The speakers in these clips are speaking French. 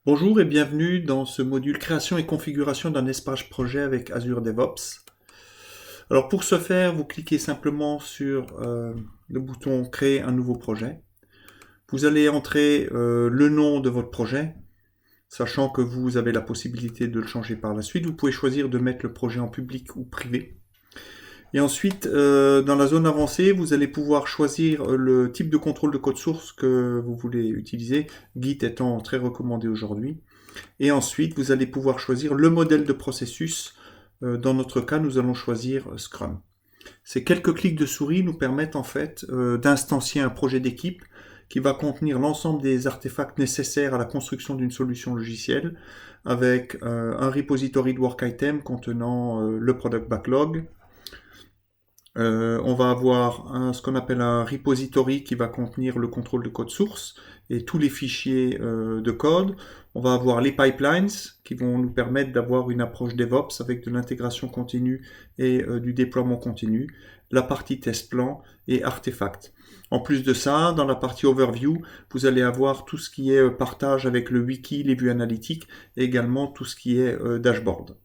Bonjour et bienvenue dans ce module création et configuration d'un espace projet avec Azure DevOps. Alors pour ce faire, vous cliquez simplement sur le bouton créer un nouveau projet. Vous allez entrer le nom de votre projet, sachant que vous avez la possibilité de le changer par la suite. Vous pouvez choisir de mettre le projet en public ou privé. Et ensuite, dans la zone avancée, vous allez pouvoir choisir le type de contrôle de code source que vous voulez utiliser, Git étant très recommandé aujourd'hui. Et ensuite, vous allez pouvoir choisir le modèle de processus. Dans notre cas, nous allons choisir Scrum. Ces quelques clics de souris nous permettent en fait d'instancier un projet d'équipe qui va contenir l'ensemble des artefacts nécessaires à la construction d'une solution logicielle avec un repository de work item contenant le product backlog. On va avoir ce qu'on appelle un repository qui va contenir le contrôle de code source et tous les fichiers de code. On va avoir les pipelines qui vont nous permettre d'avoir une approche DevOps avec de l'intégration continue et du déploiement continu, la partie test plan et artefacts. En plus de ça, dans la partie overview, vous allez avoir tout ce qui est partage avec le wiki, les vues analytiques et également tout ce qui est dashboard.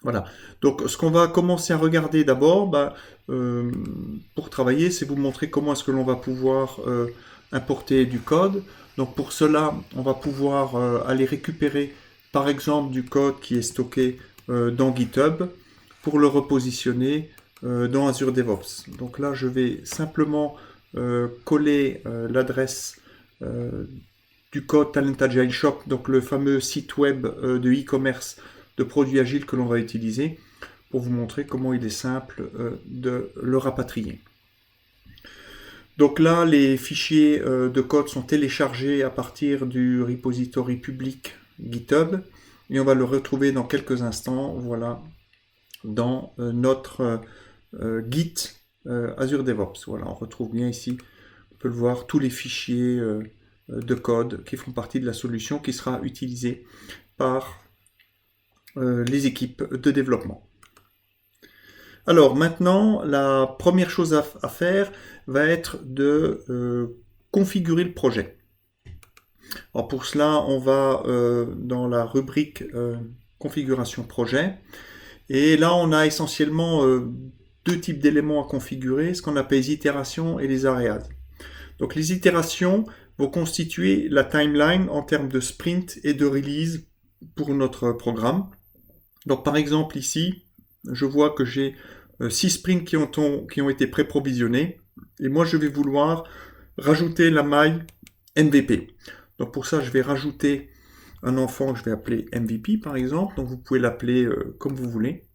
Voilà. Donc, ce qu'on va commencer à regarder d'abord, pour travailler, c'est vous montrer comment est-ce que l'on va pouvoir importer du code. Donc, pour cela, on va pouvoir aller récupérer, par exemple, du code qui est stocké dans GitHub pour le repositionner dans Azure DevOps. Donc là, je vais simplement coller l'adresse du code Talent Agile Shop, donc le fameux site web de e-commerce de produits agiles que l'on va utiliser pour vous montrer comment il est simple de le rapatrier. Donc là, les fichiers de code sont téléchargés à partir du repository public GitHub et on va le retrouver dans quelques instants, voilà, dans notre Git Azure DevOps. Voilà, on retrouve bien ici, on peut le voir, tous les fichiers de code qui font partie de la solution qui sera utilisée par les équipes de développement. Alors maintenant, la première chose à faire va être de configurer le projet. Alors pour cela, on va dans la rubrique configuration projet. Et là, on a essentiellement deux types d'éléments à configurer, ce qu'on appelle les itérations et les areas. Donc les itérations vont constituer la timeline en termes de sprint et de release pour notre programme. Donc par exemple ici, je vois que j'ai 6 sprints qui ont été pré-provisionnés et moi je vais vouloir rajouter la maille MVP. Donc pour ça je vais rajouter un enfant que je vais appeler MVP par exemple, donc vous pouvez l'appeler comme vous voulez.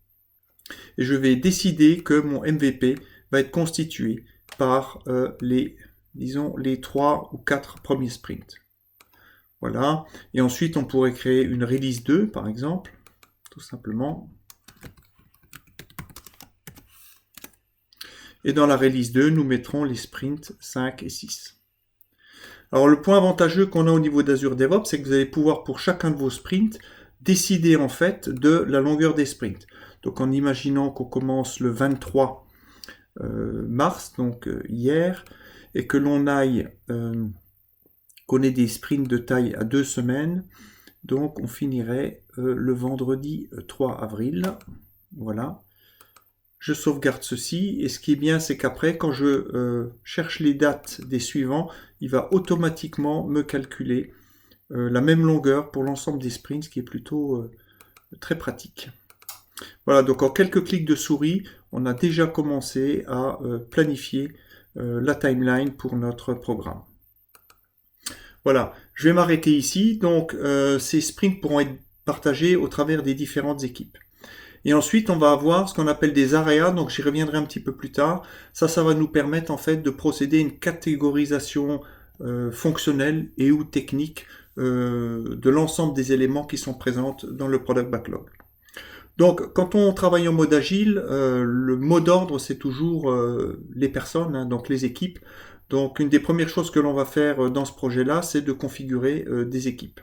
Et je vais décider que mon MVP va être constitué par les 3 ou 4 premiers sprints. Voilà, et ensuite on pourrait créer une release 2 par exemple. Tout simplement. Et dans la release 2, nous mettrons les sprints 5 et 6. Alors le point avantageux qu'on a au niveau d'Azure DevOps, c'est que vous allez pouvoir pour chacun de vos sprints décider en fait de la longueur des sprints. Donc en imaginant qu'on commence le 23 mars, donc hier, et que l'on aille qu'on ait des sprints de taille à 2 semaines, donc on finirait le vendredi 3 avril. Voilà. Je sauvegarde ceci. Et ce qui est bien, c'est qu'après, quand je cherche les dates des suivants, il va automatiquement me calculer la même longueur pour l'ensemble des sprints, ce qui est plutôt très pratique. Voilà, donc en quelques clics de souris, on a déjà commencé à planifier la timeline pour notre programme. Voilà, je vais m'arrêter ici. Donc, ces sprints pourront être partagés au travers des différentes équipes. Et ensuite, on va avoir ce qu'on appelle des areas, donc j'y reviendrai un petit peu plus tard. Ça va nous permettre en fait de procéder à une catégorisation fonctionnelle et ou technique de l'ensemble des éléments qui sont présents dans le product backlog. Donc, quand on travaille en mode agile, le mot d'ordre, c'est toujours les personnes, hein, donc les équipes. Donc, une des premières choses que l'on va faire dans ce projet-là, c'est de configurer des équipes.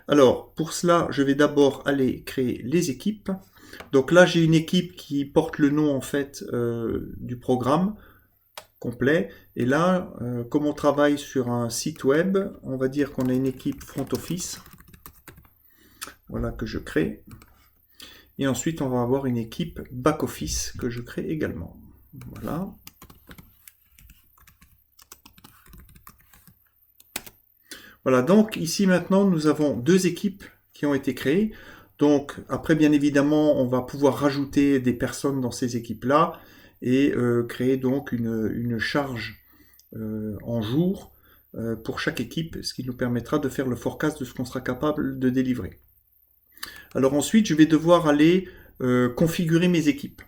Alors, pour cela, je vais d'abord aller créer les équipes. Donc là, j'ai une équipe qui porte le nom, en fait, du programme complet. Et là, comme on travaille sur un site web, on va dire qu'on a une équipe front office. Voilà, que je crée. Et ensuite, on va avoir une équipe back office que je crée également. Voilà. Voilà, donc ici maintenant, nous avons deux équipes qui ont été créées. Donc après, bien évidemment, on va pouvoir rajouter des personnes dans ces équipes-là et créer donc une charge en jour pour chaque équipe, ce qui nous permettra de faire le forecast de ce qu'on sera capable de délivrer. Alors ensuite, je vais devoir aller configurer mes équipes.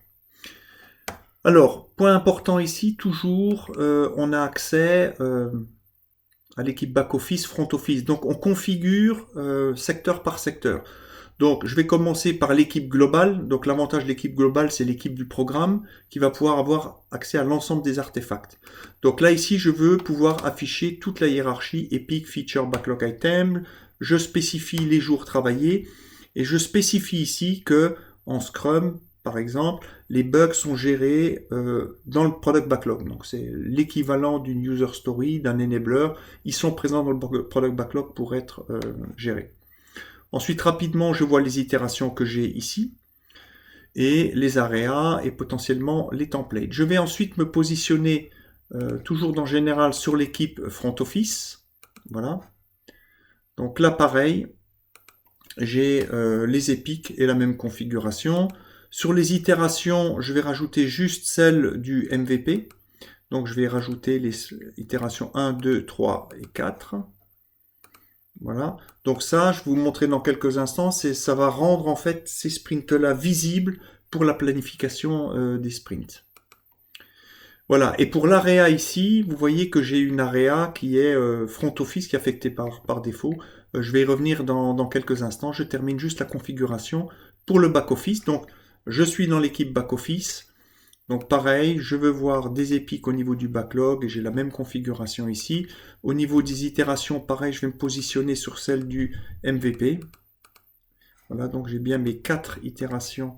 Alors, point important ici, toujours, on a accès à l'équipe back-office, front-office. Donc, on configure secteur par secteur. Donc, je vais commencer par l'équipe globale. Donc, l'avantage de l'équipe globale, c'est l'équipe du programme qui va pouvoir avoir accès à l'ensemble des artefacts. Donc là, ici, je veux pouvoir afficher toute la hiérarchie Epic, Feature, Backlog Item. Je spécifie les jours travaillés et je spécifie ici que en Scrum, par exemple, les bugs sont gérés dans le Product Backlog. Donc, c'est l'équivalent d'une User Story, d'un Enabler. Ils sont présents dans le Product Backlog pour être gérés. Ensuite, rapidement, je vois les itérations que j'ai ici et les areas et potentiellement les templates. Je vais ensuite me positionner toujours dans Général sur l'équipe Front Office. Voilà. Donc là, pareil, j'ai les épiques et la même configuration. Sur les itérations, je vais rajouter juste celle du MVP. Donc je vais rajouter les itérations 1, 2, 3 et 4. Voilà. Donc ça, je vais vous montrer dans quelques instants, ça va rendre en fait ces sprints-là visibles pour la planification des sprints. Voilà. Et pour l'area ici, vous voyez que j'ai une area qui est front office, qui est affectée par défaut. Je vais y revenir dans quelques instants. Je termine juste la configuration pour le back office. Donc je suis dans l'équipe back office. Donc pareil, je veux voir des épiques au niveau du backlog et j'ai la même configuration ici. Au niveau des itérations, pareil, je vais me positionner sur celle du MVP. Voilà, donc j'ai bien mes 4 itérations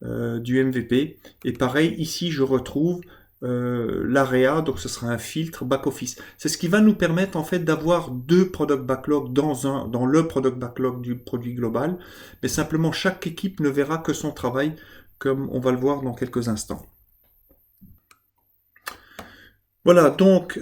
du MVP. Et pareil, ici, je retrouve l'area, donc ce sera un filtre back-office. C'est ce qui va nous permettre en fait d'avoir deux product backlog dans le product backlog du produit global. Mais simplement, chaque équipe ne verra que son travail, comme on va le voir dans quelques instants. Voilà, donc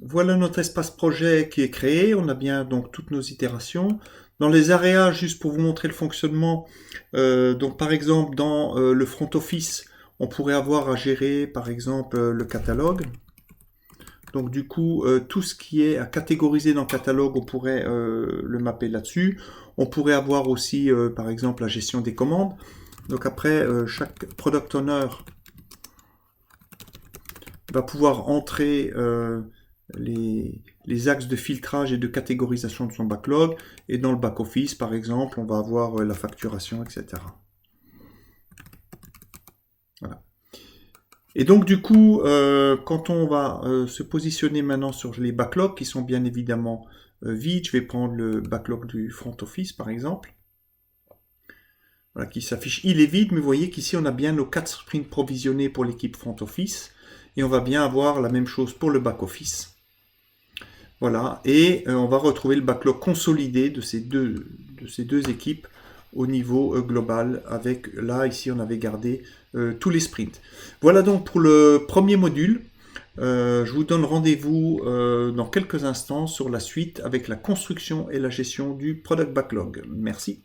voilà notre espace projet qui est créé. On a bien donc toutes nos itérations. Dans les areas, juste pour vous montrer le fonctionnement, donc par exemple dans le front office, on pourrait avoir à gérer par exemple le catalogue. Donc du coup, tout ce qui est à catégoriser dans le catalogue, on pourrait le mapper là-dessus. On pourrait avoir aussi par exemple la gestion des commandes. Donc après, chaque product owner va pouvoir entrer les axes de filtrage et de catégorisation de son backlog. Et dans le back-office, par exemple, on va avoir la facturation, etc. Voilà. Et donc, du coup, quand on va se positionner maintenant sur les backlogs, qui sont bien évidemment vides, je vais prendre le backlog du front office, par exemple. Voilà, qui s'affiche. Il est vide, mais vous voyez qu'ici, on a bien nos 4 sprints provisionnés pour l'équipe front office. Et on va bien avoir la même chose pour le back-office. Voilà, et on va retrouver le backlog consolidé de ces deux équipes au niveau global. Avec, là, ici, on avait gardé tous les sprints. Voilà donc pour le premier module. Je vous donne rendez-vous dans quelques instants sur la suite avec la construction et la gestion du product backlog. Merci.